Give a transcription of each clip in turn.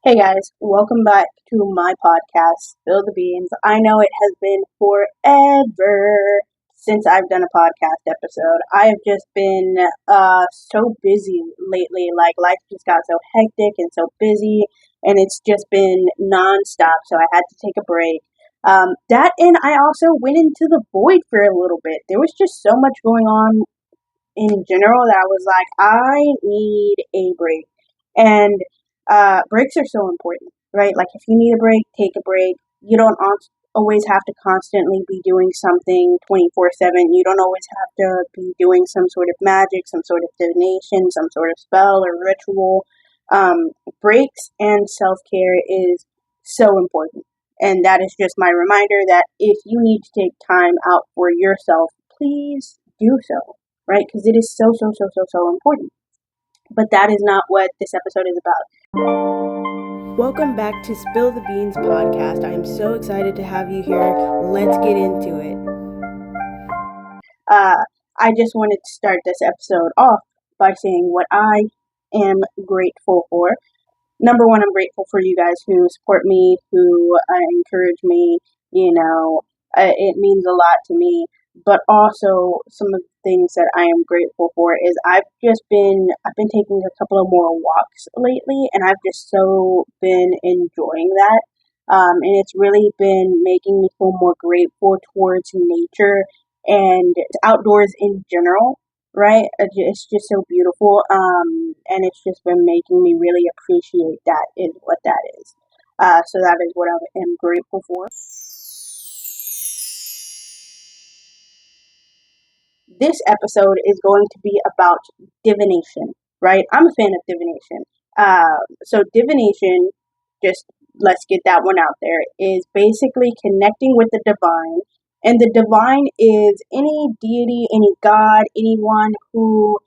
Hey guys, welcome back to my podcast, Spill the Beans. I know it has been forever since I've done a podcast episode. I have just been so busy lately. Like life just got so hectic and so busy, and it's just been nonstop. So I had to take a break. That and I also went into the void for a little bit. There was just so much going on in general that I was like, I need a break. And breaks are so important, right? Like if you need a break, take a break. You don't always have to constantly be doing something 24/7. You don't always have to be doing some sort of magic, some sort of divination, some sort of spell or ritual. Breaks and self care is so important. And that is just my reminder that if you need to take time out for yourself, please do so, right? Because it is so important. But that is not what this episode is about. Welcome back to Spill the Beans podcast. I'm so excited to have you here. Let's get into it. I just wanted to start this episode off by saying what I am grateful for. Number one, I'm grateful for you guys who support me, who encourage me. It means a lot to me. But also, some of the things that I am grateful for is I've been taking a couple of more walks lately, and I've just so been enjoying that. And it's really been making me feel more grateful towards nature and outdoors in general, right? It's just so beautiful, and it's just been making me really appreciate that is what that is. So that is what I am grateful for. This episode is going to be about divination, right? I'm a fan of divination. So divination, just let's get that one out there, is basically connecting with the divine. And the divine is any deity, any god, anyone who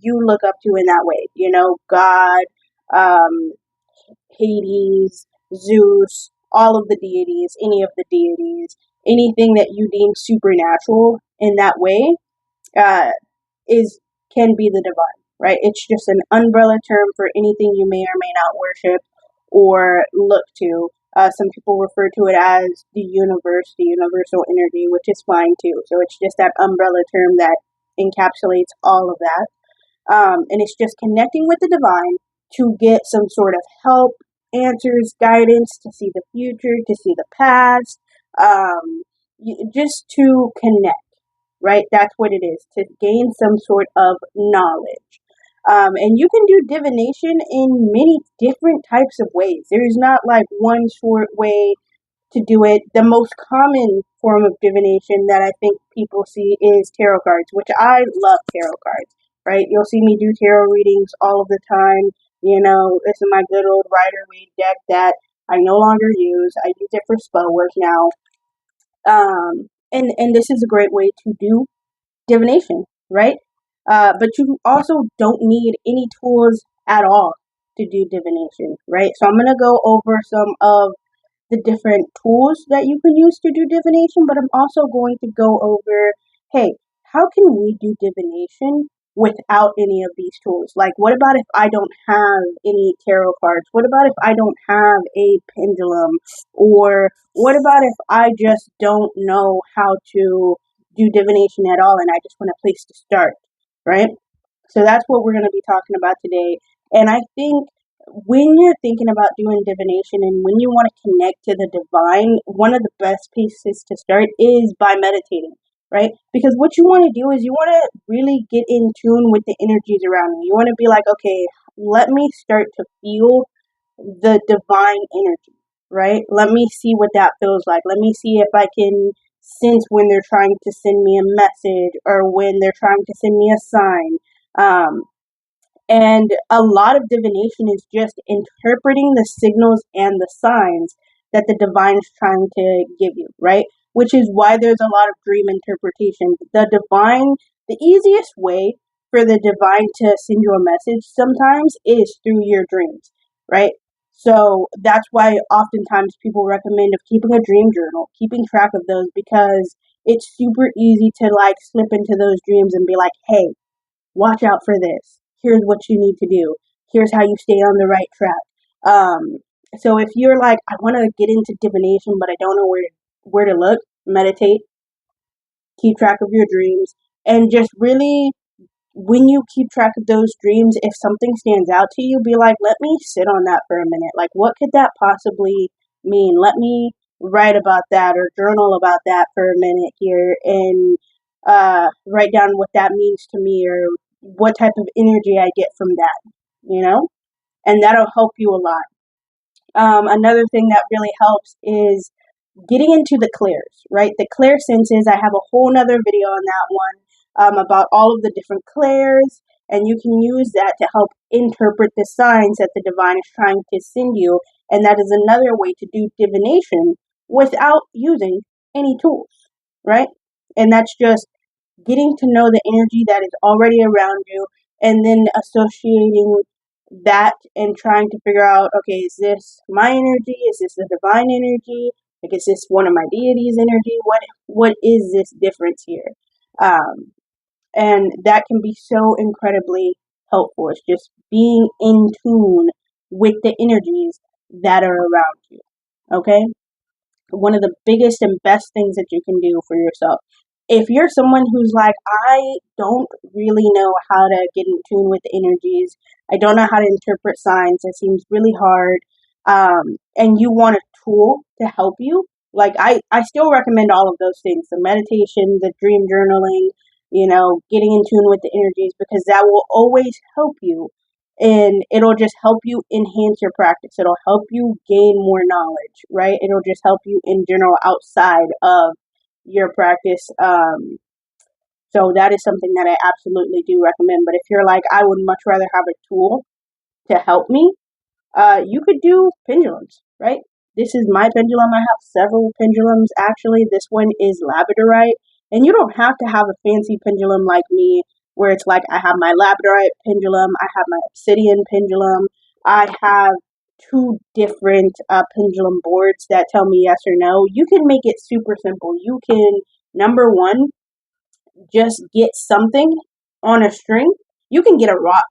you look up to in that way. God, um, Hades, Zeus, all of the deities, any of the deities, anything that you deem supernatural in that way uh, is can be the divine, right? It's just an umbrella term for anything you may or may not worship or look to. Some people refer to it as the universe, the universal energy, which is fine too. So it's just that umbrella term that encapsulates all of that. And it's just connecting with the divine to get some sort of help, answers, guidance, to see the future, to see the past, just to connect, right? That's what it is, to gain some sort of knowledge. And you can do divination in many different types of ways. There's not like one short way to do it. The most common form of divination that I think people see is tarot cards, which I love tarot cards, right? You'll see me do tarot readings all of the time. This is my good old Rider-Waite deck that I no longer use. I use it for spell work now. And this is a great way to do divination, right? But you also don't need any tools at all to do divination, right? So I'm gonna go over some of the different tools that you can use to do divination, but I'm also going to go over, hey, how can we do divination without any of these tools? Like, what about if I don't have any tarot cards? What about if I don't have a pendulum? Or what about if I just don't know how to do divination at all and I just want a place to start, right? So that's what we're going to be talking about today. And I think when you're thinking about doing divination and when you want to connect to the divine, one of the best places to start is by meditating, right? Because what you want to do is you want to really get in tune with the energies around you. You want to be like, okay, let me start to feel the divine energy, right? Let me see what that feels like. Let me see if I can sense when they're trying to send me a message or when they're trying to send me a sign. Um, and a lot of divination is just interpreting the signals and the signs that the divine is trying to give you, right? Which is why there's a lot of dream interpretation. The easiest way for the divine to send you a message sometimes is through your dreams, right? So that's why oftentimes people recommend of keeping a dream journal, keeping track of those, because it's super easy to like slip into those dreams and be like, hey, watch out for this. Here's what you need to do. Here's how you stay on the right track. Um, so if you're like, I want to get into divination, but I don't know where to look, meditate, keep track of your dreams, and just really, when you keep track of those dreams, if something stands out to you, be like, let me sit on that for a minute. Like, what could that possibly mean? Let me write about that or journal about that for a minute here, and write down what that means to me, or what type of energy I get from that, you know? And that'll help you a lot. Another thing that really helps is getting into the clairs, right? The clair senses, I have a whole nother video on that one, about all of the different clairs, and you can use that to help interpret the signs that the divine is trying to send you. And that is another way to do divination without using any tools, right? And that's just getting to know the energy that is already around you, and then associating that and trying to figure out, okay, is this my energy? Is this the divine energy? Like, is this one of my deities' energy? What is this difference here? Um, and that can be so incredibly helpful. It's just being in tune with the energies that are around you. Okay? One of the biggest and best things that you can do for yourself. If you're someone who's like, I don't really know how to get in tune with the energies, I don't know how to interpret signs, it seems really hard, and you want a tool to help you, like I still recommend all of those things, the meditation, the dream journaling, getting in tune with the energies, because that will always help you, and it'll just help you enhance your practice. It'll help you gain more knowledge, right? It'll just help you in general outside of your practice. So that is something that I absolutely do recommend. But if you're like, I would much rather have a tool to help me, you could do pendulums, right? This is my pendulum. I have several pendulums actually. This one is labradorite, and you don't have to have a fancy pendulum like me, where it's like I have my labradorite pendulum, I have my obsidian pendulum, I have two different pendulum boards that tell me yes or no. You can make it super simple. You can, number one, just get something on a string. You can get a rock,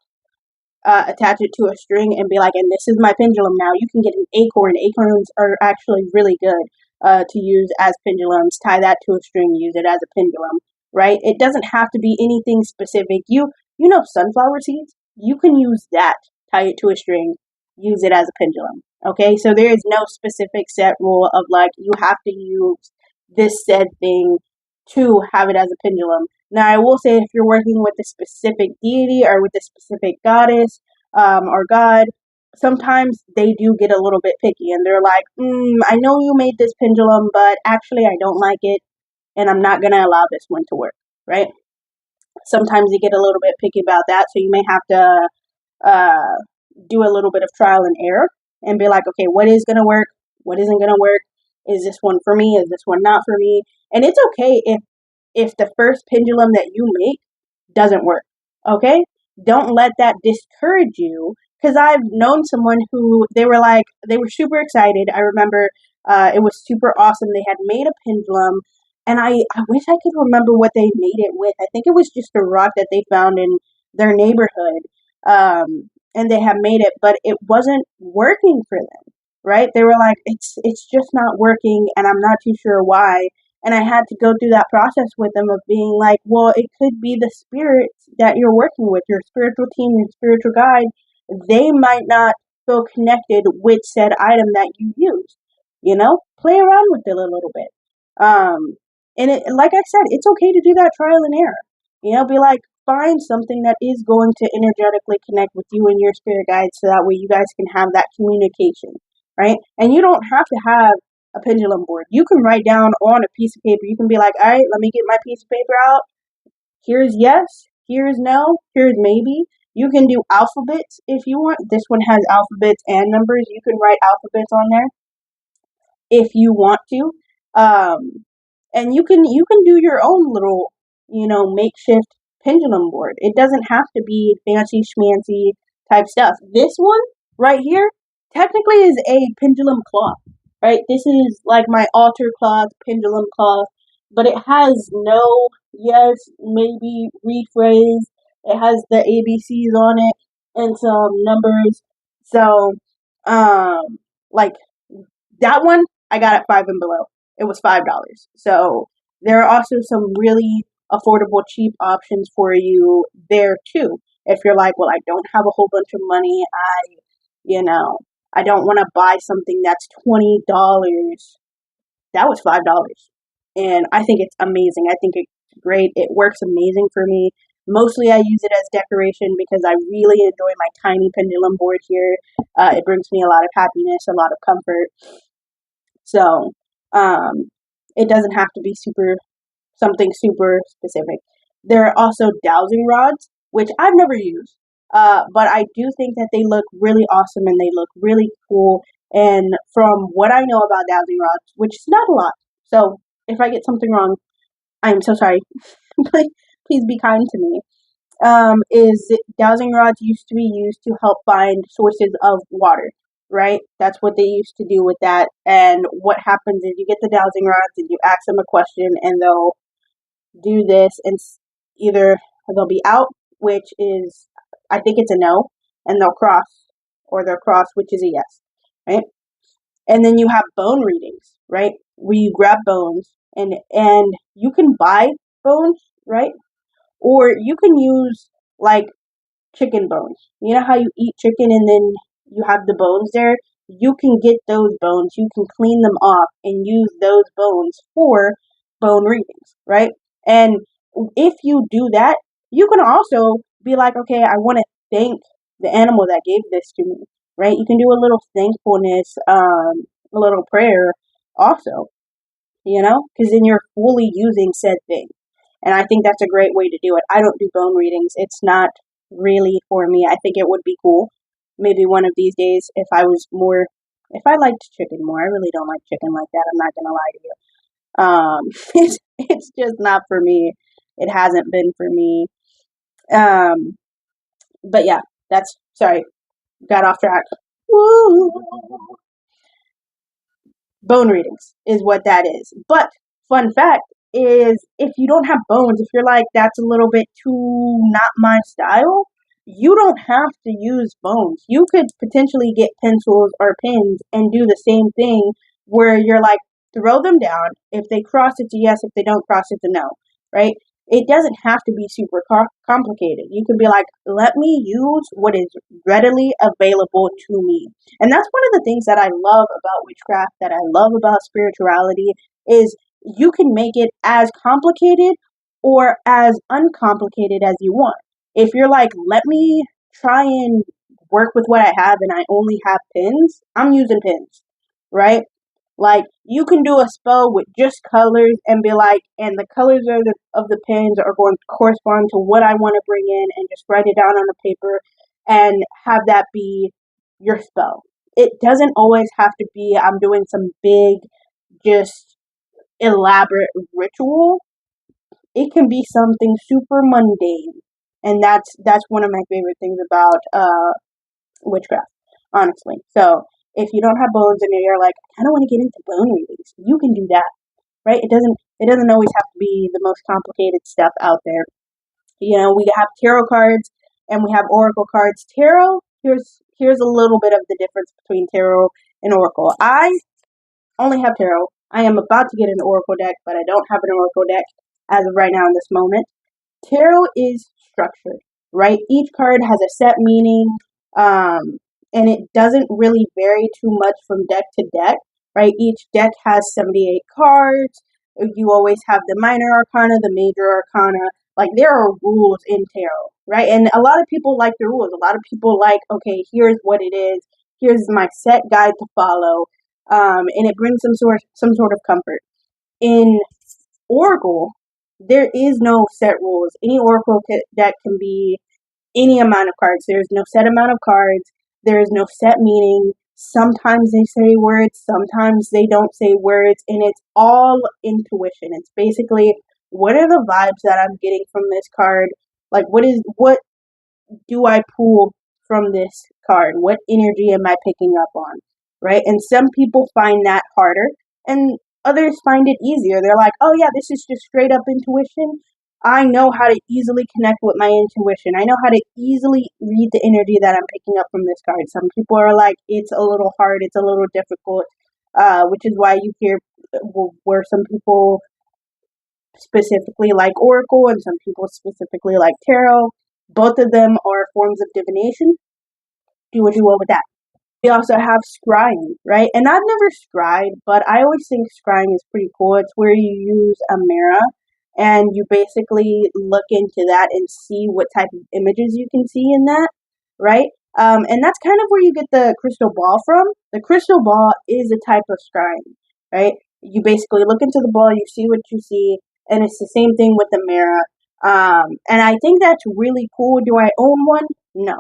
attach it to a string, and be like, and this is my pendulum now. You can get an acorn. Acorns are actually really good to use as pendulums. Tie that to a string, use it as a pendulum, right? It doesn't have to be anything specific. You know sunflower seeds? You can use that, tie it to a string, use it as a pendulum. Okay, so there is no specific set rule of like, you have to use this said thing to have it as a pendulum. Now, I will say, if you're working with a specific deity or with a specific goddess, or god, sometimes they do get a little bit picky, and they're like, I know you made this pendulum, but actually I don't like it, and I'm not going to allow this one to work, right? Sometimes they get a little bit picky about that, so you may have to uh, do a little bit of trial and error and be like, okay, what is going to work? What isn't going to work? Is this one for me? Is this one not for me? And it's okay if the first pendulum that you make doesn't work. Okay? Don't let that discourage you. Because I've known someone who they were super excited. I remember it was super awesome. They had made a pendulum, and I wish I could remember what they made it with. I think it was just a rock that they found in their neighborhood. And they had made it, but it wasn't working for them, right? They were like, it's just not working, and I'm not too sure why. And I had to go through that process with them of being like, well, it could be the spirits that you're working with, your spiritual team, your spiritual guide. They might not feel connected with said item that you use. Play around with it a little bit. And like I said, it's okay to do that trial and error. Be like, find something that is going to energetically connect with you and your spirit guide, so that way you guys can have that communication, right? And you don't have to have a pendulum board. You can write down on a piece of paper. You can be like, all right, let me get my piece of paper out. Here's yes, here's no, here's maybe. You can do alphabets if you want. This one has alphabets and numbers. You can write alphabets on there if you want to. And you can do your own little, makeshift pendulum board. It doesn't have to be fancy schmancy type stuff. This one right here technically is a pendulum cloth, right? This is like my altar cloth, pendulum cloth, but it has no yes, maybe, rephrase. It has the ABCs on it and some numbers. So Like that one I got at Five and Below. It was $5. So there are also some really affordable, cheap options for you there too. If you're like, well, I don't have a whole bunch of money, you know, I don't want to buy something that's $20. That was $5. And I think it's amazing. I think it's great. It works amazing for me. Mostly I use it as decoration because I really enjoy my tiny pendulum board here. It brings me a lot of happiness, a lot of comfort. So um, it doesn't have to be something super specific. There are also dowsing rods, which I've never used, but I do think that they look really awesome and they look really cool. And from what I know about dowsing rods, which is not a lot, so if I get something wrong, I am so sorry. Please be kind to me. Is dowsing rods used to be used to help find sources of water, right? That's what they used to do with that. And what happens is you get the dowsing rods and you ask them a question and they'll do this and either they'll be out, which is, I think it's a no, and they'll cross, or they'll cross, which is a yes, right? And then you have bone readings, right? Where you grab bones and you can buy bones, right? Or you can use like chicken bones. You know how you eat chicken and then you have the bones there? You can get those bones, you can clean them off and use those bones for bone readings, right? And if you do that, you can also be like, okay, I want to thank the animal that gave this to me, right? You can do a little thankfulness, a little prayer also, because then you're fully using said thing. And I think that's a great way to do it. I don't do bone readings. It's not really for me. I think it would be cool. Maybe one of these days if I liked chicken more. I really don't like chicken like that. I'm not going to lie to you. It's just not for me. It hasn't been for me. Um, but yeah, sorry, got off track. Woo! Bone readings is what that is. But fun fact is if you don't have bones, if you're like that's a little bit too not my style, you don't have to use bones. You could potentially get pencils or pins and do the same thing where you're like throw them down. If they cross it's a yes, if they don't cross it's a no, right? It doesn't have to be super complicated. You can be like, let me use what is readily available to me. And that's one of the things that I love about witchcraft, that I love about spirituality, is you can make it as complicated or as uncomplicated as you want. If you're like, let me try and work with what I have and I only have pins, I'm using pins, right? Like you can do a spell with just colors and be like, and the colors of the pins are going to correspond to what I want to bring in, and just write it down on a paper and have that be your spell. It doesn't always have to be I'm doing some big, just elaborate ritual. It can be something super mundane, and that's one of my favorite things about witchcraft, honestly. So if you don't have bones and you're like, I kind of want to get into bone readings, you can do that, right? It doesn't always have to be the most complicated stuff out there. We have tarot cards and we have oracle cards. Tarot, here's a little bit of the difference between tarot and oracle. I only have tarot. I am about to get an oracle deck, but I don't have an oracle deck as of right now in this moment. Tarot is structured, right? Each card has a set meaning, and it doesn't really vary too much from deck to deck, right? Each deck has 78 cards. You always have the minor arcana, the major arcana. Like, there are rules in tarot, right? And a lot of people like the rules. A lot of people like, okay, here's what it is. Here's my set guide to follow. And it brings some sort of comfort. In Oracle, there is no set rules. Any Oracle deck can be any amount of cards. There's no set amount of cards. There is no set meaning. Sometimes they say words, sometimes they don't say words, and it's all intuition. It's basically, what are the vibes that I'm getting from this card? Like, what do I pull from this card? What energy am I picking up on? Right? And some people find that harder and others find it easier. They're like, oh yeah, this is just straight up intuition. I know how to easily connect with my intuition. I know how to easily read the energy that I'm picking up from this card. Some people are like, it's a little hard, it's a little difficult, which is why you hear where some people specifically like Oracle and some people specifically like Tarot. Both of them are forms of divination. Do what you will with that. We also have scrying, right? And I've never scryed, but I always think scrying is pretty cool. It's where you use a mirror and you basically look into that and see what type of images you can see in that, right? And that's kind of where you get the crystal ball from. The crystal ball is a type of scrying, right? You basically look into the ball, you see what you see, and it's the same thing with the mirror. And I think that's really cool. Do I own one? No.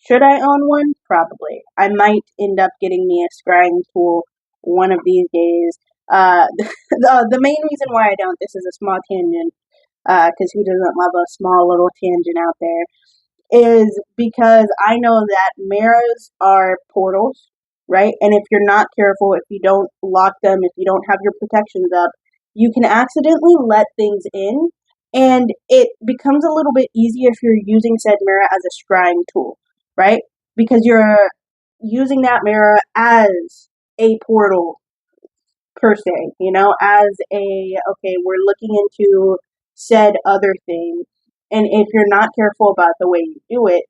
Should I own one? Probably. I might end up getting me a scrying tool one of these days. The main reason why I don't, this is a small tangent, because who doesn't love a small little tangent out there, is because I know that mirrors are portals, right? And if you're not careful, if you don't lock them, if you don't have your protections up, you can accidentally let things in. And it becomes a little bit easier if you're using said mirror as a scrying tool, right? Because you're using that mirror as a portal per se, as okay, we're looking into said other thing. And if you're not careful about the way you do it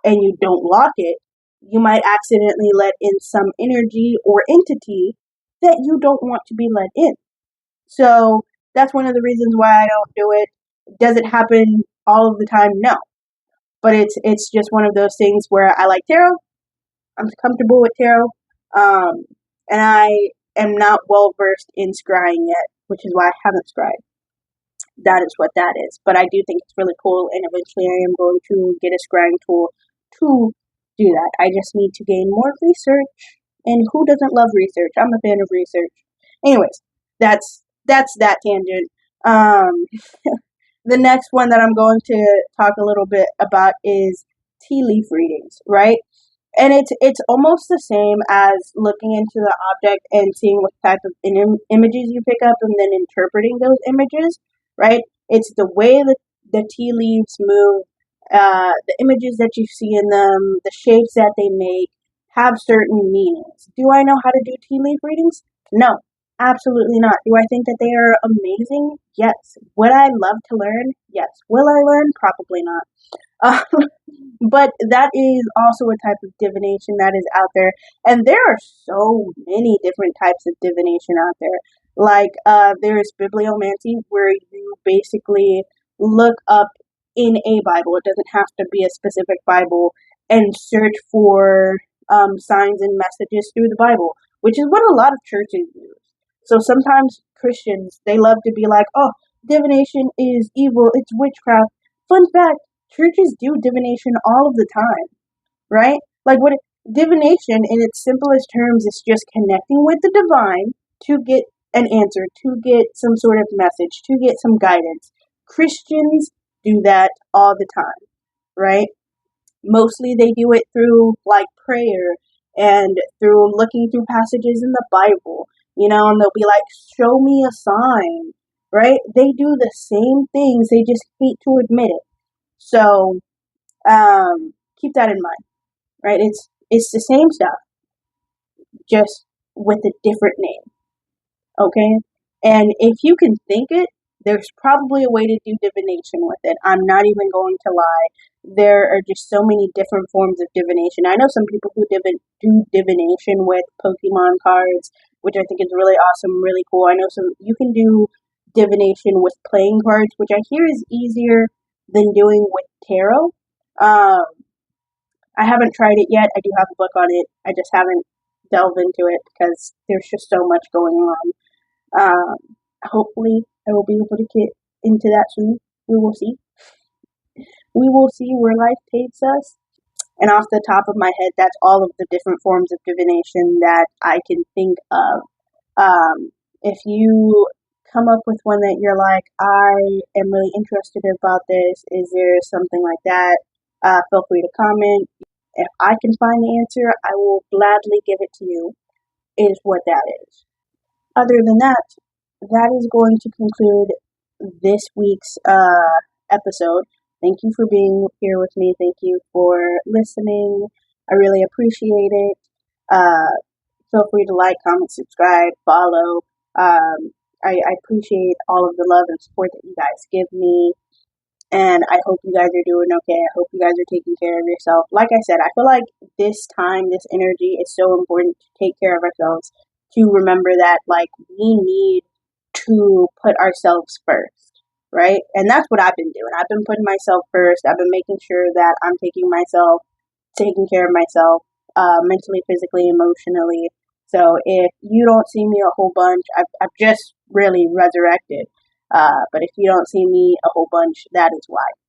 and you don't lock it, you might accidentally let in some energy or entity that you don't want to be let in. So that's one of the reasons why I don't do it. Does it happen all of the time? No. But it's just one of those things where I like tarot. I'm comfortable with tarot. And I am not well versed in scrying yet, which is why I haven't scryed. That is what that is. But I do think it's really cool, and eventually I am going to get a scrying tool to do that. I just need to gain more research, and who doesn't love research? I'm a fan of research. Anyways, that's that tangent. Um, the next one that I'm going to talk a little bit about is tea leaf readings, right? And it's almost the same as looking into the object and seeing what type of images you pick up and then interpreting those images, right? It's the way that the tea leaves move, the images that you see in them, the shapes that they make have certain meanings. Do I know how to do tea leaf readings? No, absolutely not. Do I think that they are amazing? Yes. Would I love to learn? Yes. Will I learn? Probably not. But that is also a type of divination that is out there. And there are so many different types of divination out there. Like, there is bibliomancy, where you basically look up in a Bible. It doesn't have to be a specific Bible, and search for signs and messages through the Bible, which is what a lot of churches use. So sometimes Christians, they love to be like, oh, divination is evil, it's witchcraft. Fun fact, churches do divination all of the time, right? Like what divination in its simplest terms is just connecting with the divine to get an answer, to get some sort of message, to get some guidance. Christians do that all the time, right? Mostly they do it through like prayer and through looking through passages in the Bible, and they'll be like, show me a sign, right? They do the same things, they just hate to admit it. So keep that in mind, right? It's the same stuff, just with a different name, okay? And if you can think it, there's probably a way to do divination with it. I'm not even going to lie. There are just so many different forms of divination. I know some people who do divination with Pokemon cards, which I think is really awesome, really cool. I know you can do divination with playing cards, which I hear is easier than doing with tarot. Um, I haven't tried it yet. I do have a book on it. I just haven't delved into it because there's just so much going on. Hopefully, I will be able to get into that soon. We will see. We will see where life takes us. And off the top of my head, that's all of the different forms of divination that I can think of. If you come up with one that you're like, I am really interested about this, is there something like that? Feel free to comment. If I can find the answer, I will gladly give it to you, is what that is. Other than that, that is going to conclude this week's episode. Thank you for being here with me. Thank you for listening. I really appreciate it. Uh, Feel free to like, comment, subscribe, follow. I appreciate all of the love and support that you guys give me. And I hope you guys are doing okay. I hope you guys are taking care of yourself. Like I said, I feel like this time, this energy is so important to take care of ourselves, to remember that, like, we need to put ourselves first, right? And that's what I've been doing. I've been putting myself first. I've been making sure that I'm taking care of myself, mentally, physically, emotionally. So if you don't see me a whole bunch, I've just really resurrected. But if you don't see me a whole bunch, that is why.